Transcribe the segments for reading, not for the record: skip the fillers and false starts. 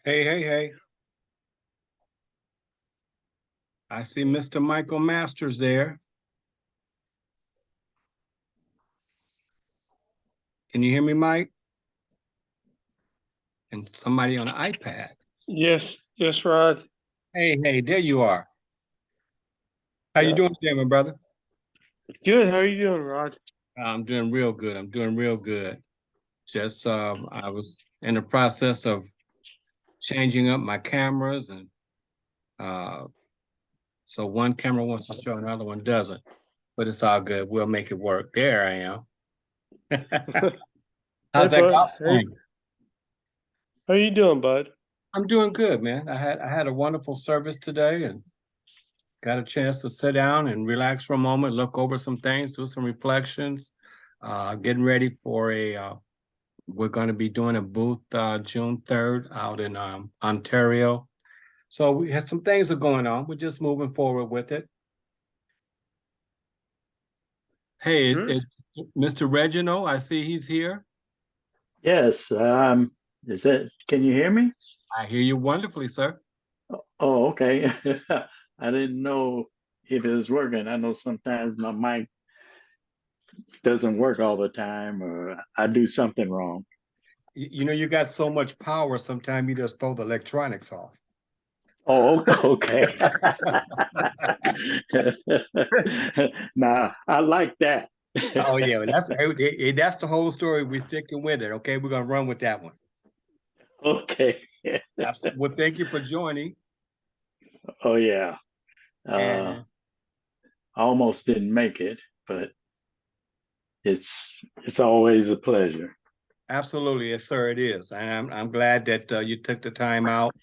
Hey, hey, hey. I see Mr. Michael Masters there. Can you hear me, Mike? And somebody on an iPad. Yes, Rod. Hey, hey, there you are. How you Yeah. doing today, my brother? Good. How are you doing, Rod? I'm doing real good. I'm doing real good. Just I was in the process of changing up my cameras, and uh, so one camera wants to show, another one doesn't. But it's all good. We'll make it work. There I am. Hey, How's that bud. golf Hey, going? how you doing, bud? I'm doing good, man. I had a wonderful service today, and got a chance to sit down and relax for a moment, look over some things, do some reflections. Getting ready for we're going to be doing a booth June 3rd out in Ontario. So we have some things are going on. We're just moving forward with it. Hey, Good. is Mr. Reginald? I see he's here. Yes, is that, can you hear me? I hear you wonderfully, sir. Oh, okay. I didn't know if it was working. I know sometimes my mic doesn't work all the time or I do something wrong. You know, you got so much power, sometimes you just throw the electronics off. Oh, okay. Nah, I like that. Oh yeah, that's the whole story. We're sticking with it. Okay, we're gonna run with that one. Okay. Absolutely. Well, thank you for joining. Oh yeah. And I almost didn't make it, but it's always a pleasure. absolutely, yes, sir, it is. And I'm glad that you took the time out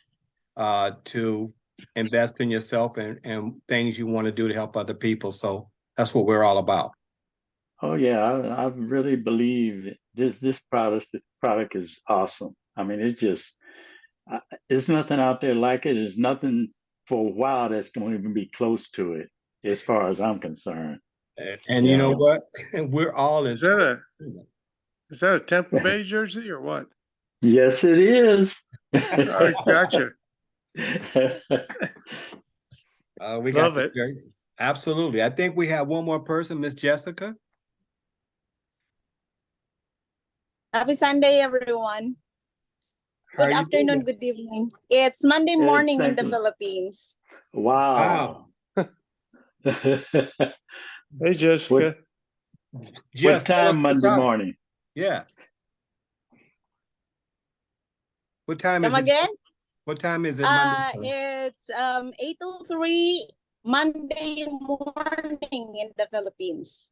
to invest in yourself and things you want to do to help other people. So that's what we're all about. Oh yeah, I really believe this product is awesome. I mean, it's just there's nothing out there like it. There's nothing for a while that's going to even be close to it, as far as I'm concerned. And You you know know, what? We're all in. Is that a Tampa Bay jersey or what? yes, it is. I gotcha. We got Love the it. jersey. Absolutely. I think we have one more person, Miss Jessica. Happy Sunday, everyone. How are Good you afternoon, doing? good evening. It's Monday morning in the Exactly. Philippines. Wow. Hey, Jessica. Jess, What tell us time the Monday time. morning? Yeah. What time Come is it? again? What time is it Monday? It's 8:03 Monday morning in the Philippines.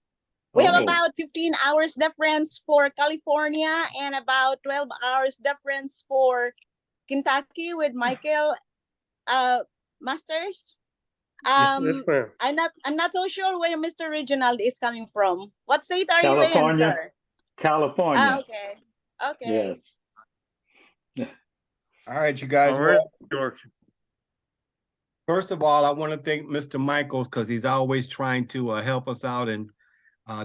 We have Oh, about 15 hours difference for California and about 12 hours difference for Kentucky with Michael Masters. Yes, ma'am. I'm not so sure where Mr. Reginald is coming from. What state are you in, California. sir? California. Okay. Okay. Yes. All right, you guys. All right, Well, York. first of all, I want to thank Mr. Michaels because he's always trying to help us out and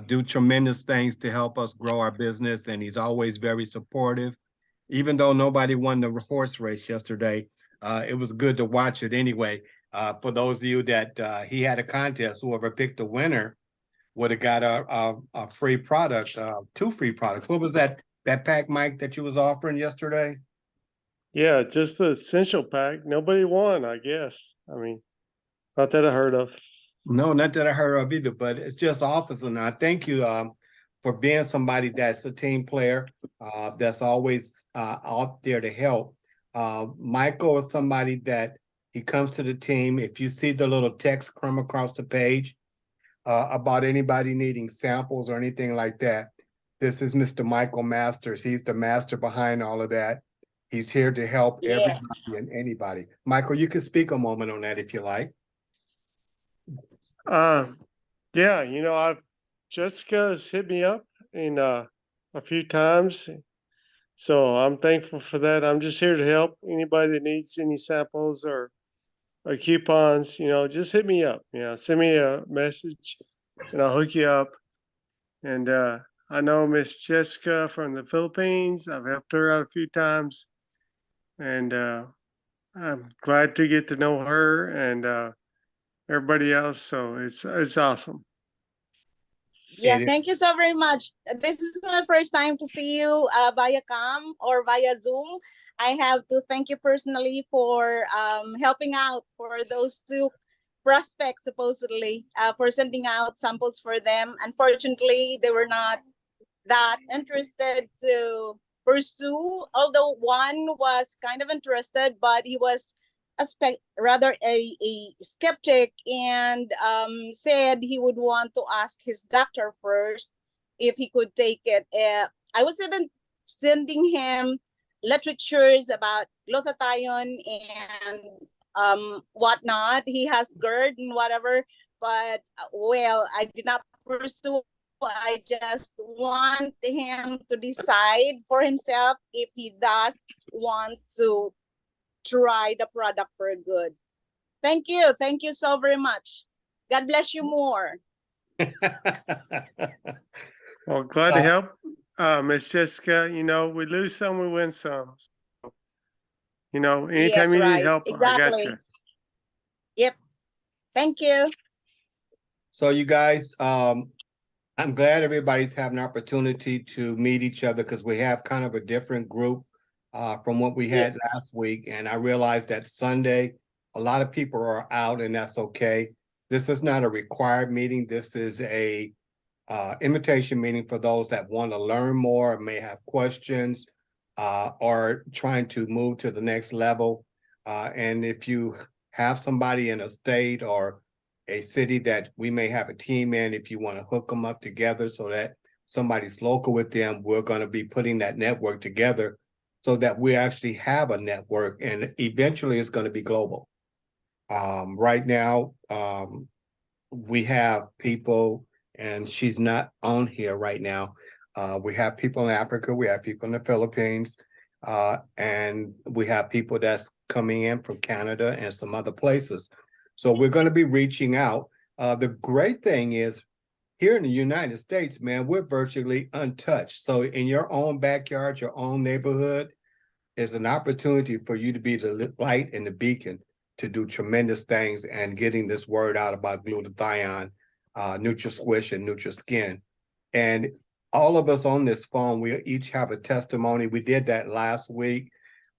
do tremendous things to help us grow our business. And he's always very supportive. Even though nobody won the horse race yesterday, it was good to watch it anyway. For those of you that he had a contest, whoever picked the winner would have got a free product, two free products. What was that pack, Mike, that you was offering yesterday? Yeah, just the essential pack. Nobody won, I guess. I mean, not that I heard of. No, not that I heard of either, but it's just office. And I thank you for being somebody that's a team player, that's always out there to help. Michael is somebody that he comes to the team. If you see the little text come across the page about anybody needing samples or anything like that, this is Mr. Michael Masters. He's the master behind all of that. He's here to help Yeah. everybody and anybody. Michael, you can speak a moment on that if you like. Yeah, Jessica has hit me up in a few times. So I'm thankful for that. I'm just here to help anybody that needs any samples or coupons, just hit me up. Send me a message and I'll hook you up. And I know Miss Jessica from the Philippines. I've helped her out a few times. and I'm glad to get to know her and everybody else. So it's awesome. Yeah, It is. thank you so very much. This is my first time to see you via cam or via Zoom. I have to thank you personally for helping out for those two prospects, supposedly, for sending out samples for them. Unfortunately, they were not that interested to pursue, although one was kind of interested, but he was rather a skeptic and said he would want to ask his doctor first if he could take it. I was even sending him literatures about glutathione and whatnot. He has GERD and whatever, but well, I did not pursue. I just want him to decide for himself if he does want to try the product for good. Thank you. Thank you so very much. God bless you more. Well, glad to help, Miss Jessica. You know, we lose some, we win some. So, you know, anytime Yes, you need right. help, I got Exactly. you. Yep. Thank you. So you guys, I'm glad everybody's having an opportunity to meet each other because we have kind of a different group from what we had Yes. last week. And I realized that Sunday, a lot of people are out and that's okay. This is not a required meeting. This is a invitation meeting for those that want to learn more, may have questions, or trying to move to the next level. And if you have somebody in a state or a city that we may have a team in, if you want to hook them up together so that somebody's local with them, we're going to be putting that network together so that we actually have a network and eventually it's going to be global. Right now, we have people, and she's not on here right now. We have people in Africa, we have people in the Philippines, and we have people that's coming in from Canada and some other places. So we're going to be reaching out. The great thing is here in the United States, man, we're virtually untouched. So in your own backyard, your own neighborhood is an opportunity for you to be the light and the beacon to do tremendous things and getting this word out about glutathione, NutraSquish and NutraSkin. And all of us on this phone, we each have a testimony. We did that last week.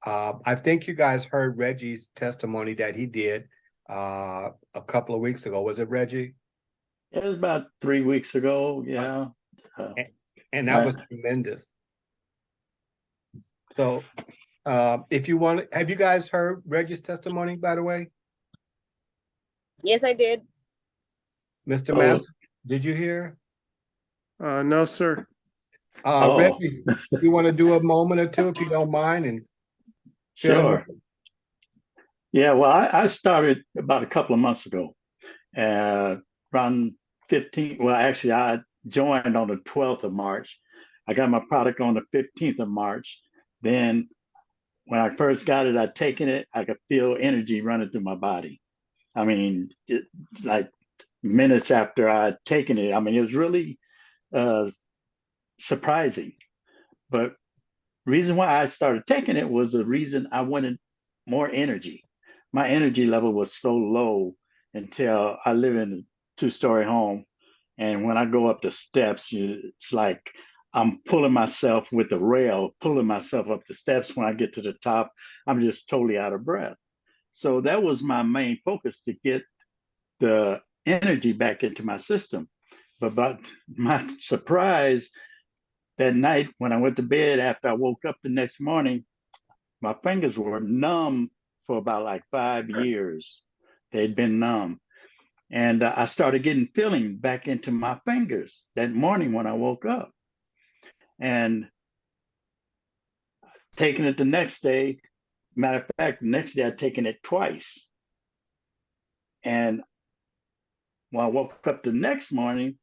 I think you guys heard Reggie's testimony that he did a couple of weeks ago. Was it Reggie? It was about 3 weeks ago. Yeah. And that was tremendous. So if you want, have you guys heard Reggie's testimony, by the way? Yes, I did. Mr. Master, did you hear? No, sir. Reggie, you want to do a moment or two if you don't mind? And sure. Yeah, well, I started about a couple of months ago, around 15. Well, actually, I joined on the 12th of March. I got my product on the 15th of March. Then when I first got it, I'd taken it, I could feel energy running through my body. I mean, it's like minutes after I'd taken it. I mean, it was really surprising. But reason why I started taking it was the reason I wanted more energy. My energy level was so low until I live in a two-story home. And when I go up the steps, it's like I'm pulling myself with the rail, pulling myself up the steps. When I get to the top, I'm just totally out of breath. So that was my main focus, to get the energy back into my system. But my surprise, that night when I went to bed, after I woke up the next morning, my fingers were numb for about like 5 years. They'd been numb. And I started getting feeling back into my fingers that morning when I woke up. And taking it the next day, matter of fact, the next day I'd taken it twice. And when I woke up the next morning,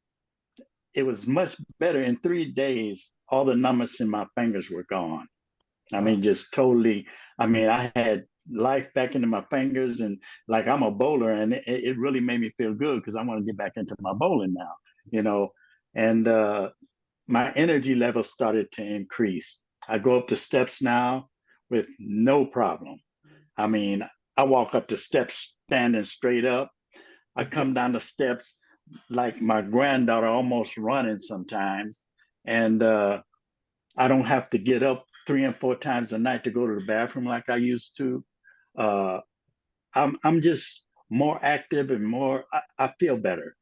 it was much better. In 3 days, all the numbness in my fingers were gone. I mean, just totally. I mean, I had life back into my fingers, and like I'm a bowler, and it really made me feel good because I want to get back into my bowling now, you know. And my energy level started to increase. I go up the steps now with no problem. I mean, I walk up the steps standing straight up. I come down the steps like my granddaughter, almost running sometimes. And I don't have to get up 3 and 4 times a night to go to the bathroom like I used to. Uh, I'm just more active and more, I feel better,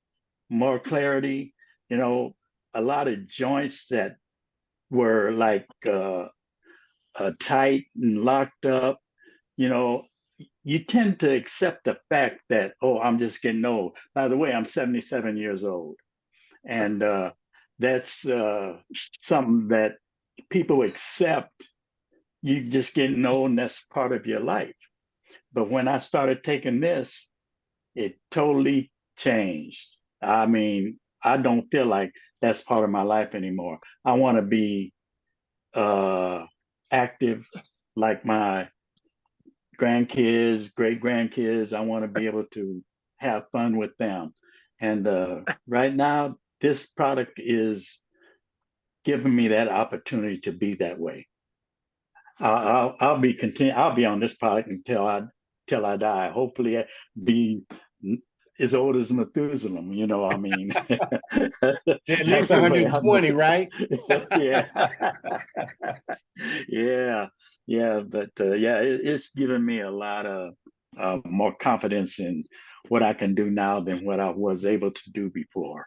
more clarity, you know, a lot of joints that were like tight and locked up, you know, you tend to accept the fact that, oh, I'm just getting old. By the way, I'm 77 years old. And that's something that people accept. You just getting old and that's part of your life. But when I started taking this, it totally changed. I mean, I don't feel like that's part of my life anymore. I want to be active like my grandkids, great grandkids. I want to be able to have fun with them. And right now, this product is giving me that opportunity to be that way. I'll be continue. I'll be on this product until I die. Hopefully, be as old as Methuselah. You know, I mean, At least 120, right? Yeah, yeah, yeah. But yeah, it's given me a lot of more confidence in what I can do now than what I was able to do before,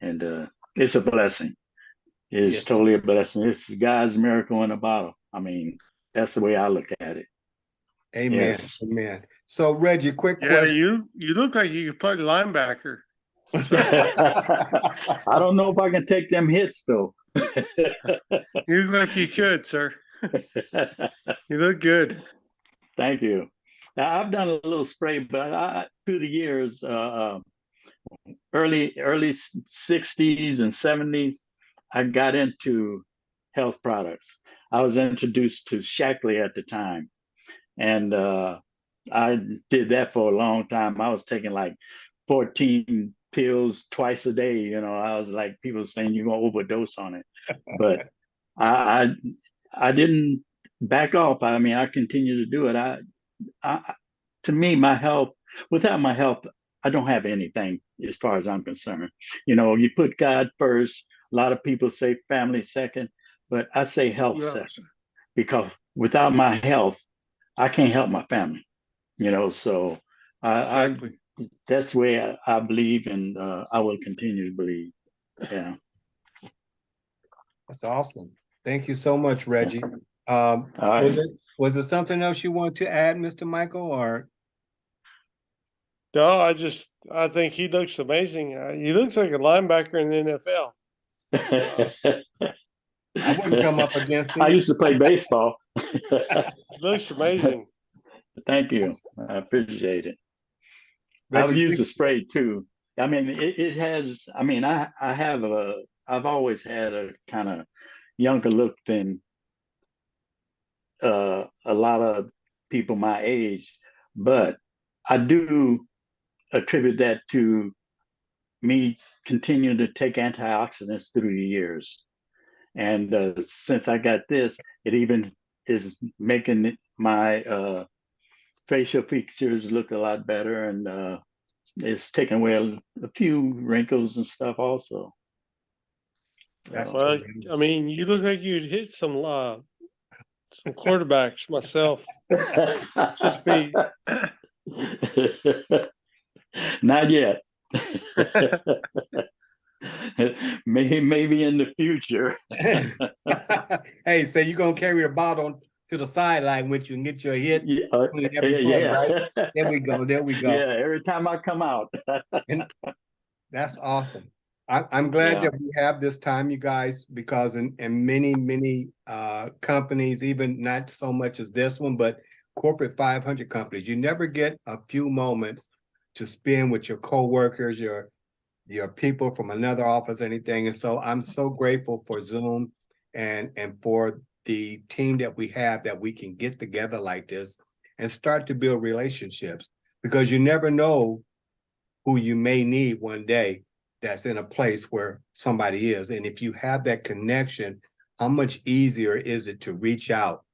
and it's a blessing. It's Yes. totally a blessing. It's God's miracle in a bottle. I mean, that's the way I look at it. Amen. Yes. Amen. So Reggie, quick Yeah, question. you look like you could play linebacker. So I don't know if I can take them hits though. you look like you could, sir. You look good. Thank you. Now, I've done a little spray, but through the years, early 60s and 70s, I got into health products. I was introduced to Shaklee at the time, and I did that for a long time. I was taking like 14 pills twice a day. You know, I was like, people saying you're gonna overdose on it, but I I didn't back off. I mean, I continue to do it. I to me, my health, without my health, I don't have anything as far as I'm concerned. You know, you put God first. A lot of people say family second, but I say health Yes. second because without my health, I can't help my family. You know, so Exactly. that's where I believe, and I will continue to believe. Yeah. That's awesome. Thank you so much, Reggie. All right. Was there something else you want to add, Mr. Michael, or? No, I think he looks amazing. He looks like a linebacker in the NFL. I wouldn't come up against I him. used to play baseball. He looks amazing. Thank you. I appreciate it. I've Reggie, used the spray too. I mean, it has, I mean, I've always had a kind of younger look than a lot of people my age, but I do attribute that to me continuing to take antioxidants through the years. And since I got this, it even is making my facial features look a lot better, and it's taking away a few wrinkles and stuff also. That's Well, tremendous. I mean, you look like you'd hit some quarterbacks myself. Just be Not yet. Maybe in the future. Hey, so you're gonna carry the ball to the sideline with you and get your hit Yeah, between every play, right? yeah. There we go. There we go. Yeah, every time I come out. And that's awesome. I'm glad Yeah. that we have this time, you guys, because in many companies, even not so much as this one, but corporate 500 companies, you never get a few moments to spend with your coworkers, your people from another office, anything. And so I'm so grateful for Zoom and for the team that we have, that we can get together like this and start to build relationships, because you never know who you may need one day that's in a place where somebody is. And if you have that connection, how much easier is it to reach out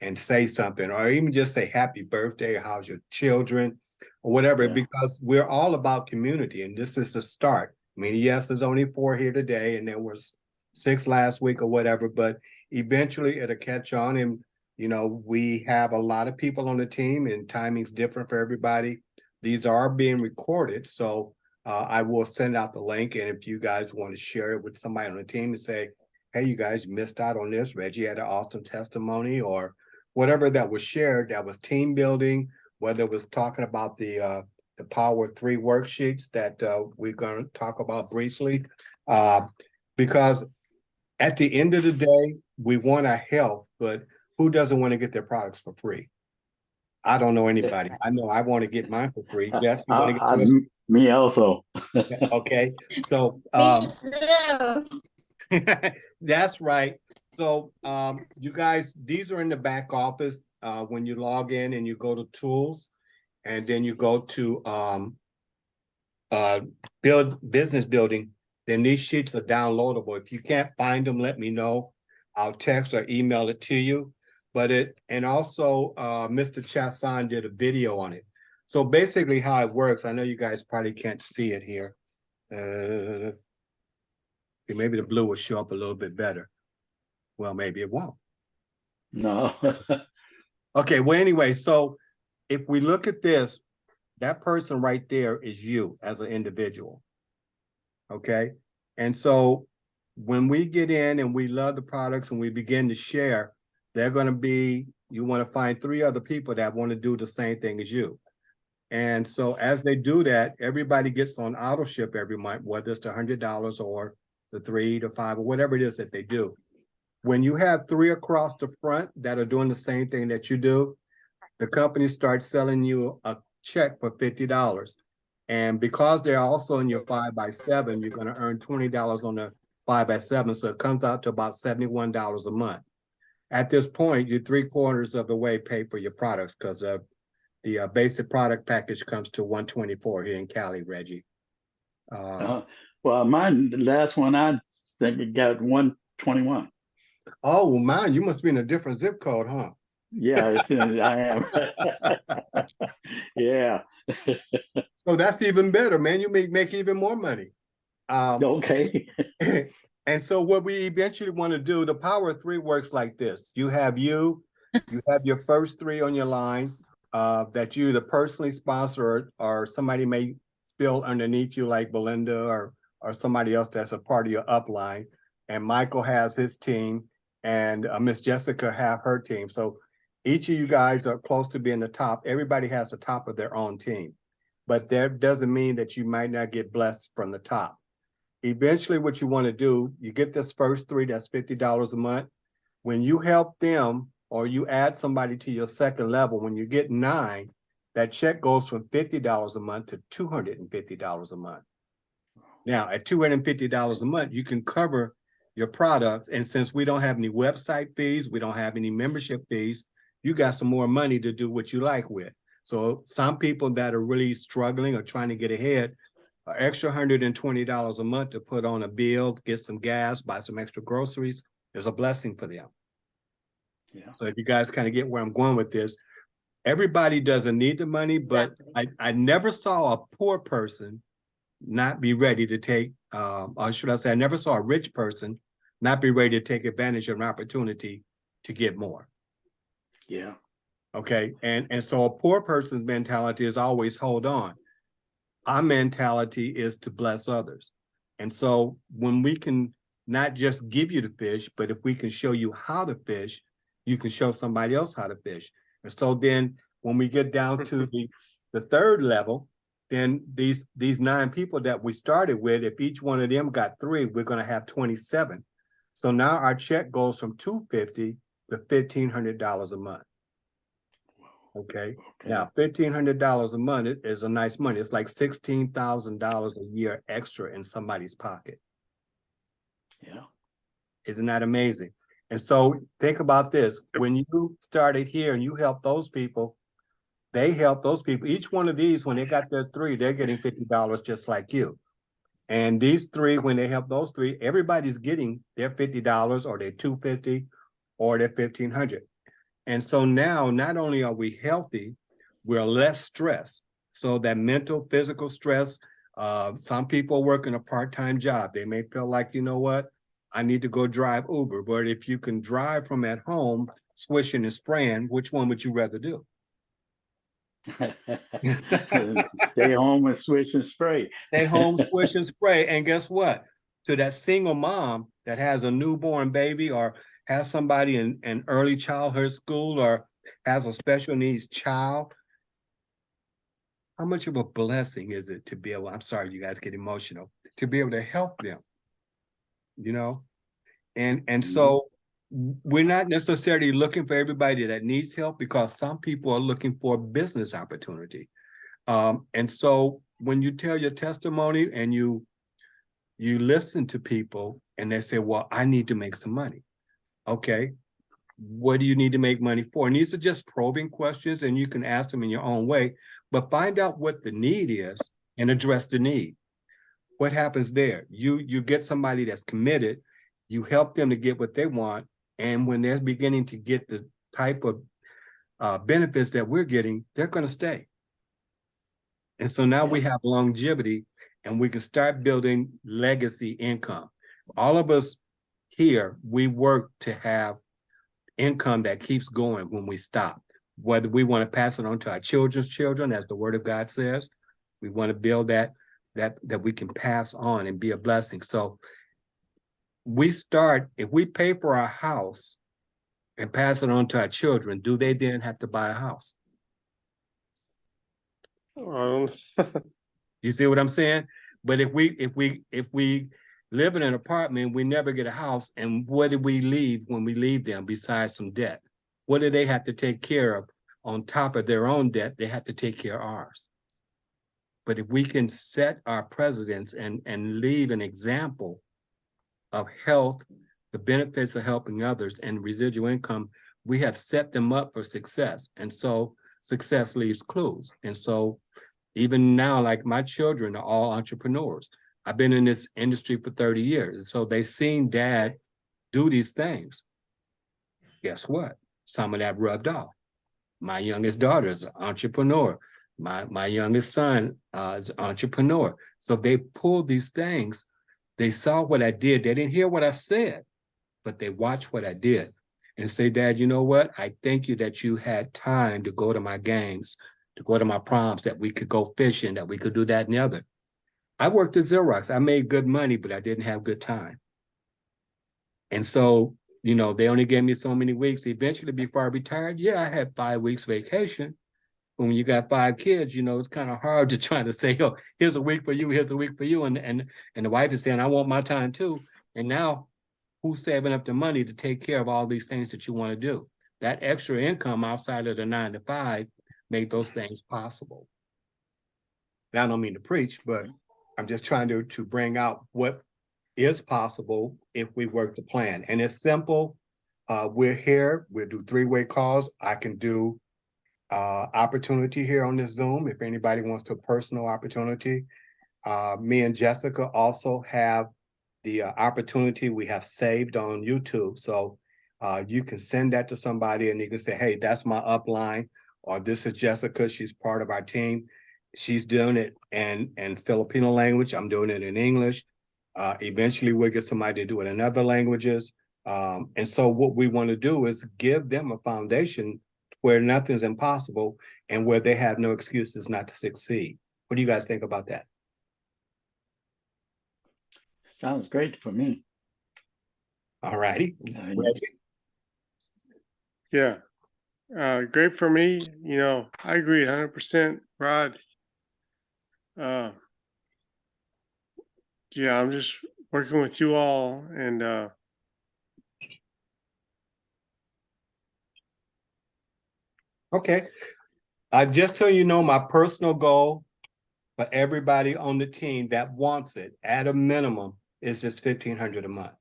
and say something, or even just say happy birthday, how's your children, or whatever, Yeah. because we're all about community, and this is the start. I mean, yes, there's only 4 here today, and there was 6 last week or whatever, but eventually it'll catch on. And, you know, we have a lot of people on the team, and timing's different for everybody. These are being recorded, so I will send out the link, and if you guys want to share it with somebody on the team and say, hey, you guys missed out on this, Reggie had an awesome testimony, or whatever that was shared, that was team building, whether it was talking about the Power 3 worksheets that we're going to talk about briefly. Because at the end of the day, we want our health, but who doesn't want to get their products for free? I don't know anybody. I know I want to get mine for free. Yes, you want to get yours? Me also. Okay, so Me too. that's right. So you guys, these are in the back office. When you log in and you go to tools, and then you go to business building, then these sheets are downloadable. If you can't find them, let me know. I'll text or email it to you. And also Mr. Chassan did a video on it. So basically how it works, I know you guys probably can't see it here. Maybe the blue will show up a little bit better. Well, maybe it won't. No. Okay, well, anyway, so if we look at this, that person right there is you as an individual. Okay, and so when we get in and we love the products and we begin to share, they're going to be, you want to find 3 other people that want to do the same thing as you. And so as they do that, everybody gets on auto ship every month, whether it's the $100 or the 3 to 5 or whatever it is that they do. When you have 3 across the front that are doing the same thing that you do, the company starts selling you a check for $50. And because they're also in your 5x7, you're going to earn $20 on the 5x7. So it comes out to about $71 a month. At this point, you're 3/4 of the way paid for your products, because the basic product package comes to $124 here in Cali, Reggie. Well, mine, the last one I think it got 121. Oh, well, mine, you must be in a different zip code, huh? Yeah, I am. Yeah. So that's even better, man. You make even more money. Okay. And so what we eventually want to do, the Power 3 works like this. You have your first 3 on your line that you either personally sponsor or somebody may spill underneath you, like Belinda or somebody else that's a part of your upline. And Michael has his team, and Miss Jessica have her team. So each of you guys are close to being the top. Everybody has the top of their own team, but that doesn't mean that you might not get blessed from the top. Eventually, what you want to do, you get this first 3, that's $50 a month. When you help them or you add somebody to your second level, when you get 9, that check goes from $50 a month to $250 a month. Now, at $250 a month, you can cover your products. And since we don't have any website fees, we don't have any membership fees, you got some more money to do what you like with. So some people that are really struggling or trying to get ahead, an extra $120 a month to put on a bill, get some gas, buy some extra groceries is a blessing for them. Yeah. So if you guys kind of get where I'm going with this, everybody doesn't need the money, but I never saw a poor person not be ready to take, or should I say, I never saw a rich person not be ready to take advantage of an opportunity to get more. Yeah. Okay. And so a poor person's mentality is always hold on. Our mentality is to bless others. And so when we can not just give you the fish, but if we can show you how to fish, you can show somebody else how to fish. And so then when we get down to the third level, then these 9 people that we started with, if each one of them got 3, we're going to have 27. So now our check goes from $250 to $1,500 a month. Okay. Now, $1,500 a month is a nice money. It's like $16,000 a year extra in somebody's pocket. Yeah. Isn't that amazing? And so think about this. When you started here and you helped those people, they helped those people. Each one of these, when they got their 3, they're getting $50 just like you. And these 3, when they help those 3, everybody's getting their $50 or their $250 or their $1,500. And so now, not only are we healthy, we're less stressed. So that mental, physical stress, some people working a part-time job. They may feel like, you know what, I need to go drive Uber. But if you can drive from at home, swishing and spraying, which one would you rather do? Stay home and switch and spray. Stay home, swish and spray. And guess what? To that single mom that has a newborn baby or has somebody in early childhood school or has a special needs child, how much of a blessing is it to be able, I'm sorry, you guys get emotional, to be able to help them, you know? And so we're not necessarily looking for everybody that needs help because some people are looking for business opportunity. And so when you tell your testimony and you listen to people and they say, well, I need to make some money. Okay, what do you need to make money for? And these are just probing questions and you can ask them in your own way, but find out what the need is and address the need. What happens there? You get somebody that's committed, you help them to get what they want, and when they're beginning to get the type of benefits that we're getting, they're going to stay. And so now we have longevity and we can start building legacy income. All of us here, we work to have income that keeps going when we stop. Whether we want to pass it on to our children's children, as the word of God says, we want to build that we can pass on and be a blessing. So we start, if we pay for our house and pass it on to our children, do they then have to buy a house? You see what I'm saying? But if we live in an apartment, we never get a house, and what do we leave when we leave them besides some debt? What do they have to take care of on top of their own debt? They have to take care of ours. But if we can set our precedents and leave an example of health, the benefits of helping others, and residual income, we have set them up for success. And so success leaves clues. And so even now, like my children are all entrepreneurs. I've been in this industry for 30 years. And so they've seen dad do these things. Guess what? Some of that rubbed off. My youngest daughter is an entrepreneur. My youngest son is an entrepreneur. So they pulled these things. They saw what I did. They didn't hear what I said, but they watched what I did and say, Dad, you know what? I thank you that you had time to go to my games, to go to my proms, that we could go fishing, that we could do that and the other. I worked at Xerox. I made good money, but I didn't have good time. And so, you know, they only gave me so many weeks. Eventually, before I retired, yeah, I had 5 weeks vacation. But when you got 5 kids, you know, it's kind of hard to try to say, oh, here's a week for you, here's a week for you. And the wife is saying, I want my time too. And now who's saving up the money to take care of all these things that you want to do? That extra income outside of the 9 to 5 made those things possible. Now, I don't mean to preach, but I'm just trying to bring out what is possible if we work the plan. And it's simple. We're here. We'll do 3-way calls. I can do opportunity here on this Zoom if anybody wants to personal opportunity. Me and Jessica also have the opportunity we have saved on YouTube. So you can send that to somebody and you can say, hey, that's my upline, or this is Jessica. She's part of our team. She's doing it in Filipino language. I'm doing it in English. Eventually we'll get somebody to do it in other languages. And so what we want to do is give them a foundation where nothing's impossible and where they have no excuses not to succeed. What do you guys think about that? Sounds great for me. All righty. Yeah. Great for me. You know, I agree 100%, Rod. Yeah, I'm just working with you all and Okay. Just so you know, my personal goal for everybody on the team that wants it at a minimum is just $1,500 a month.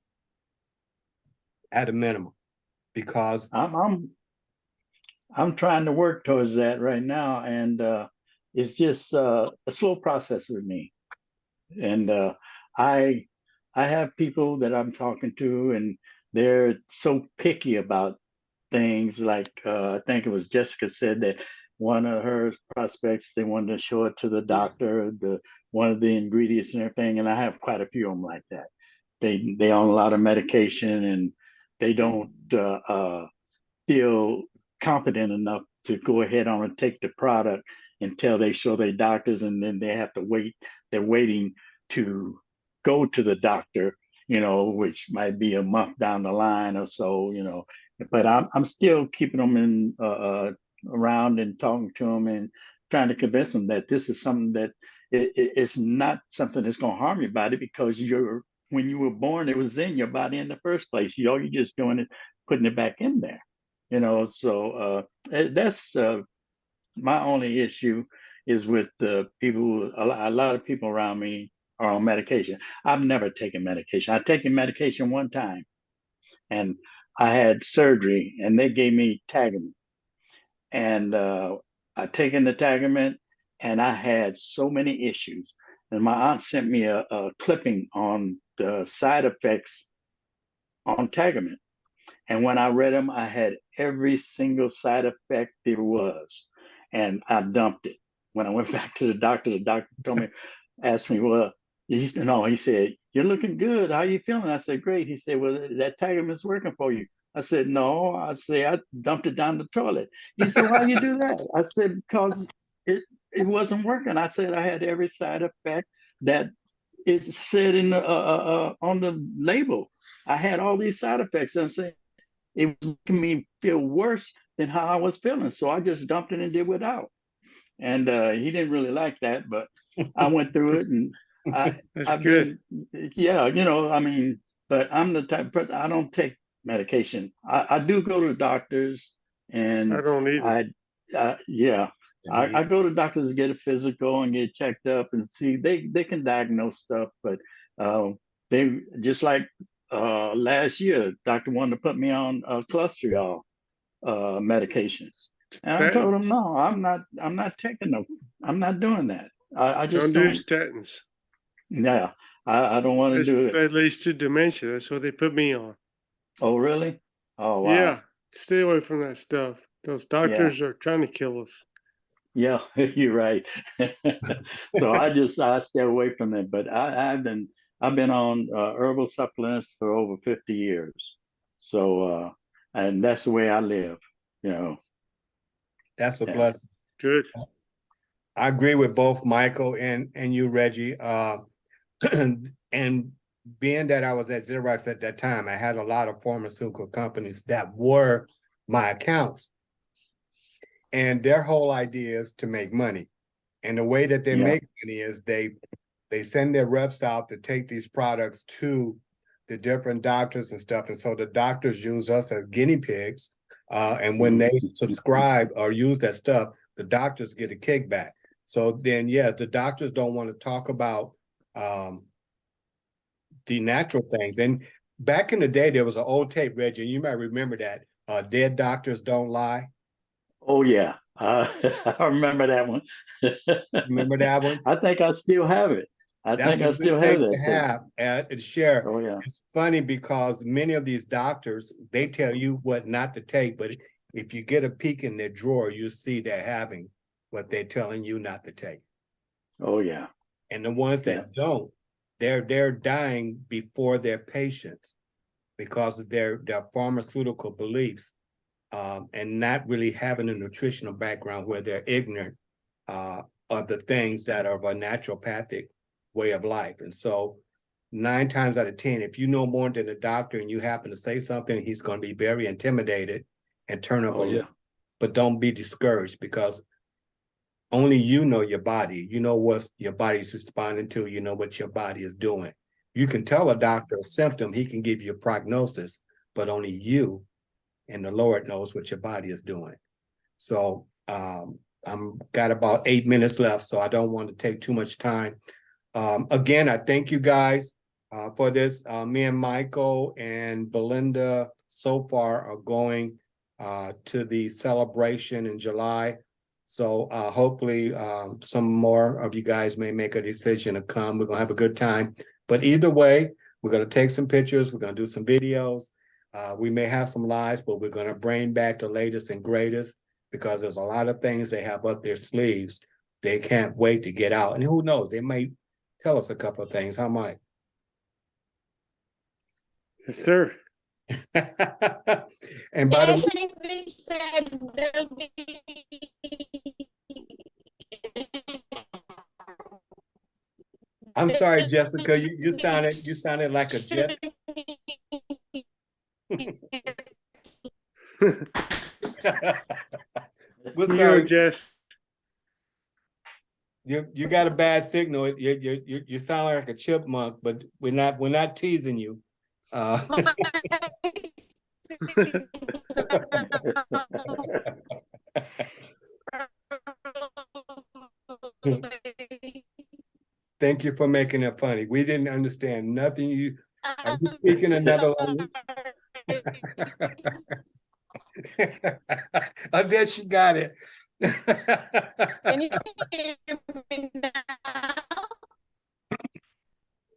At a minimum, because I'm trying to work towards that right now, and it's just a slow process with me. And I have people that I'm talking to, and they're so picky about things like I think it was Jessica said that one of her prospects, they wanted to show it to the doctor, one of the ingredients and everything. And I have quite a few of them like that. They on a lot of medication and they don't feel confident enough to go ahead on and take the product until they show their doctors, and then they have to wait. They're waiting to go to the doctor, which might be a month down the line or so, But I'm still keeping them in around and talking to them and trying to convince them that this is something that it's not something that's going to harm your body, because when you were born, it was in your body in the first place. All you're just doing is putting it back in there, So that's my only issue is with the people. A lot of people around me are on medication. I've never taken medication. I've taken medication one time, and I had surgery, and they gave me Tagamet, and I taken the Tagamet, and I had so many issues. And my aunt sent me a clipping on the side effects on Tagamet. And when I read them, I had every single side effect there was, and I dumped it. When I went back to the doctor told me, asked me, well, he said, "You're looking good. How are you feeling?" I said, "Great." He said, "Well, that Tagamet's working for you." I said, "No." I said, "I dumped it down the toilet." He said, "Why you do that?" I said, "Because it wasn't working." I said, "I had every side effect that it said in the, on the label. I had all these side effects." And I said, it was making me feel worse than how I was feeling. So I just dumped it and did without. And he didn't really like that, but I went through it, and I've good. been, but I'm the type of person, I don't take medication. I do go to doctors, and I don't either. I go to doctors to get a physical and get checked up and see, they can diagnose stuff, but they just like last year, doctor wanted to put me on cholesterol medication. And I told him, no, I'm not taking them. I'm not doing that. I just Don't do don't. statins. Yeah, I don't want to do it. That leads to dementia. That's what they put me on. Oh, really? Oh, wow. Yeah, stay away from that stuff. Those doctors are trying to kill us. Yeah, you're right. So I stay away from it. But I've been on herbal supplements for over 50 years. So and that's the way I live. That's a Yeah. blessing. Good. I agree with both Michael and you, Reggie. And being that I was at Xerox at that time, I had a lot of pharmaceutical companies that were my accounts. And their whole idea is to make money. And the way that they make money is they send their reps out to take these products to the different doctors and stuff. And so the doctors use us as guinea pigs. And when they subscribe or use that stuff, the doctors get a kickback. So then, yes, the doctors don't want to talk about the natural things. And back in the day, there was an old tape, Reggie, and you might remember that, Dead Doctors Don't Lie. Oh, yeah. I remember that one. Remember that one? I think I still have it. That's a good tape to have and share. Oh, yeah. It's funny because many of these doctors, they tell you what not to take, but if you get a peek in their drawer, you see they're having what they're telling you not to take. Oh, yeah. And the ones that don't, they're dying before their patients because of their pharmaceutical beliefs, and not really having a nutritional background where they're ignorant of the things that are of a naturopathic way of life. And so 9 times out of 10, if you know more than a doctor and you happen to say something, he's going to be very intimidated and turn up a lip. But don't be discouraged, because only you know your body. You know what your body's responding to. You know what your body is doing. You can tell a doctor a symptom. He can give you a prognosis, but only you and the Lord knows what your body is doing. So I'm got about 8 minutes left, so I don't want to take too much time. Again, I thank you guys for this. Me and Michael and Belinda so far are going to the celebration in July. So hopefully some more of you guys may make a decision to come. We're gonna have a good time. But either way, we're gonna take some pictures. We're gonna do some videos. We may have some lies, but we're gonna bring back the latest and greatest because there's a lot of things they have up their sleeves. They can't wait to get out. And who knows, they might tell us a couple of things, huh, Mike? Yes, sir. And by the I way, think they said there'll be. I'm sorry, Jessica, you sounded like a jet. We're You go, sorry, Jess. you got a bad signal. You sound like a chipmunk, but we're not teasing you. Thank you for making it funny. We didn't understand nothing. Are you speaking another language? Oh, there she got it. Can you hear me now?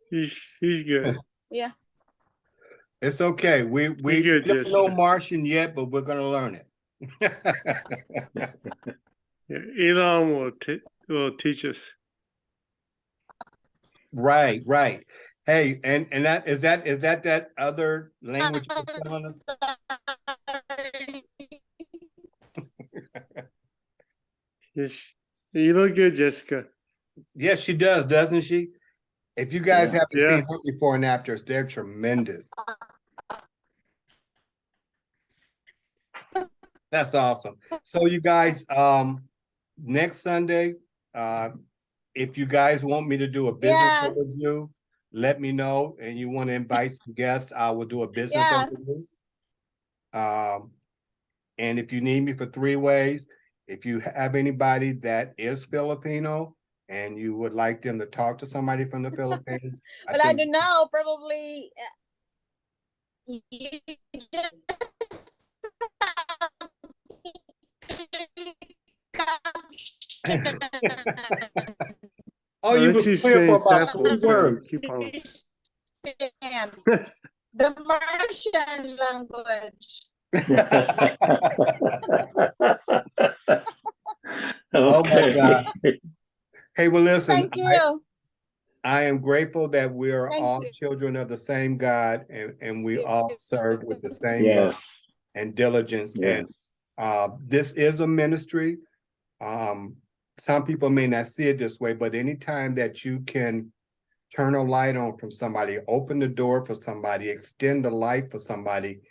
He's good. Yeah. It's okay. We good, don't know Jessica. Martian yet, but we're gonna learn it. Yeah, Elon will teach us. Right, right. Hey, and that is that other language you're telling us? Yes, you look good, Jessica. Yes, she does, doesn't she? If you guys Yeah. haven't Yeah. seen her before and afters, they're tremendous. That's awesome. So you guys, next Sunday, if you guys want me to do a business Yeah. overview, let me know. And you want to invite some guests, I will do a business Yeah. overview. And if you need me for 3 ways, if you have anybody that is Filipino and you would like them to talk to somebody from the Philippines, Well, I don't know. Probably. Oh, you Let's was just clear say for about 3 samples and words. keep on. The Martian language. Oh my Okay. gosh. Hey, well, listen, Thank you. I am grateful that we are Thank all you. children of the same God and we all serve with the same love Yes, and diligence. And yes. this is a ministry. Some people may not see it this way, but anytime that you can turn a light on from somebody, open the door for somebody, extend the light for somebody,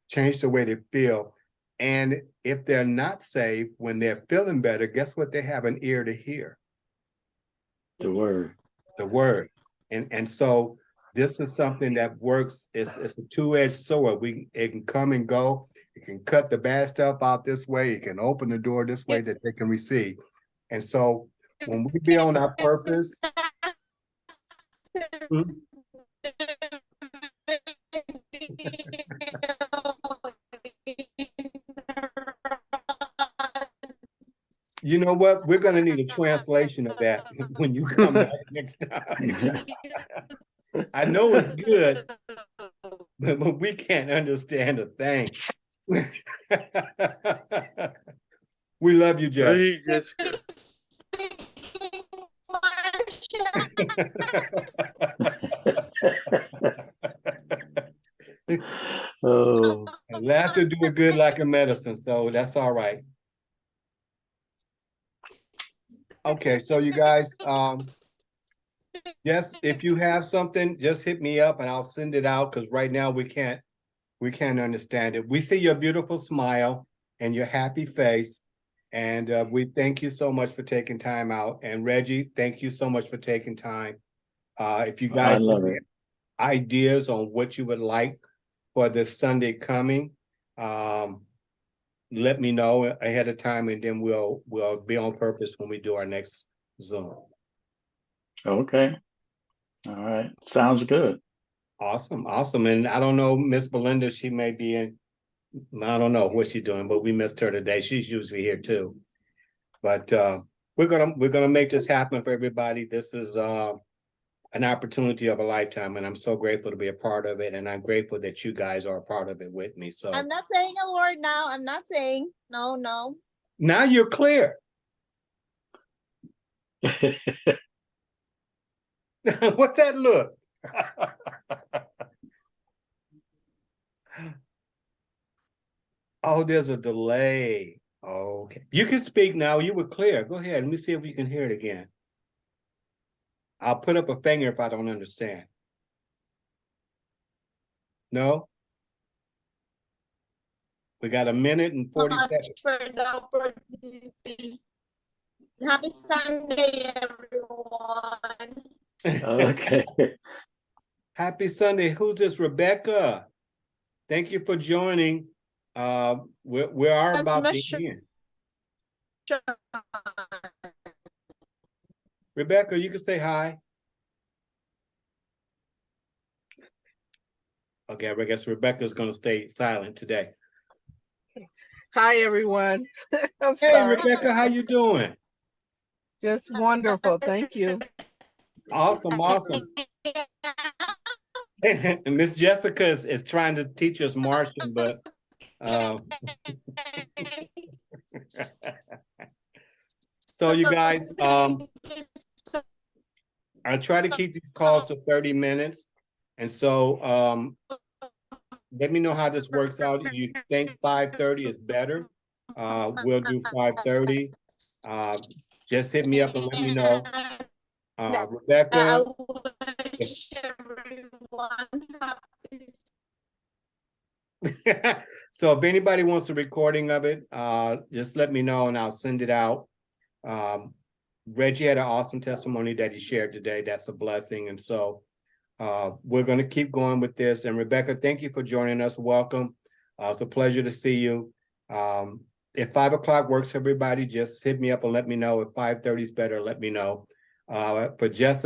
change the way they feel. And if they're not saved, when they're feeling better, guess what? They have an ear to hear The word. the word. And so this is something that works. It's a two-edged sword. It can come and go. It can cut the bad stuff out this way. It can open the door this way that they can receive. And so when we be on our purpose, you know what? We're gonna need a translation of that when you come back next time. I know it's good, but we can't understand a thing. We love you, Jess. Hey, Jessica. Oh, And laughter do it good like a medicine, so that's all right. Okay, so you guys, yes, if you have something, just hit me up and I'll send it out because right now we can't understand it. We see your beautiful smile and your happy face. And we thank you so much for taking time out. And Reggie, thank you so much for taking time. If you I guys have love any it. ideas on what you would like for this Sunday coming, let me know ahead of time and then we'll be on purpose when we do our next Zoom. Okay. All right. Sounds good. Awesome, awesome. And I don't know, Miss Belinda, she may be in, I don't know what she's doing, but we missed her today. She's usually here too. But we're gonna make this happen for everybody. This is an opportunity of a lifetime, and I'm so grateful to be a part of it, and I'm grateful that you guys are a part of it with me. So I'm not saying a word now. I'm not saying, no. now you're clear. What's that look? Oh, there's a delay. Okay. You can speak now. You were clear. Go ahead. Let me see if we can hear it again. I'll put up a finger if I don't understand. No? We got a minute and 40 Much seconds. for the opportunity. Happy Sunday, everyone. Okay. Happy Sunday. Who's this? Rebecca. Thank you for joining. We are Yes, about to Mr. end. Rebecca, you can say hi. Okay, I guess Rebecca's gonna stay silent today. Hi, everyone. I'm Hey, sorry. Rebecca, how you doing? Just wonderful. Thank you. Awesome, awesome. And Miss Jessica is trying to teach us Martian, but so you guys, I try to keep these calls to 30 minutes. And so let me know how this works out. If you think 5:30 is better, we'll do 5:30. Just hit me up and let me know. Rebecca, I wish everyone happy. so if anybody wants a recording of it, just let me know and I'll send it out. Reggie had an awesome testimony that he shared today. That's a blessing. And so we're going to keep going with this. And Rebecca, thank you for joining us. Welcome. It's a pleasure to see you. If 5 o'clock works for everybody, just hit me up and let me know. If 5:30 is better, let me know. For Jessica,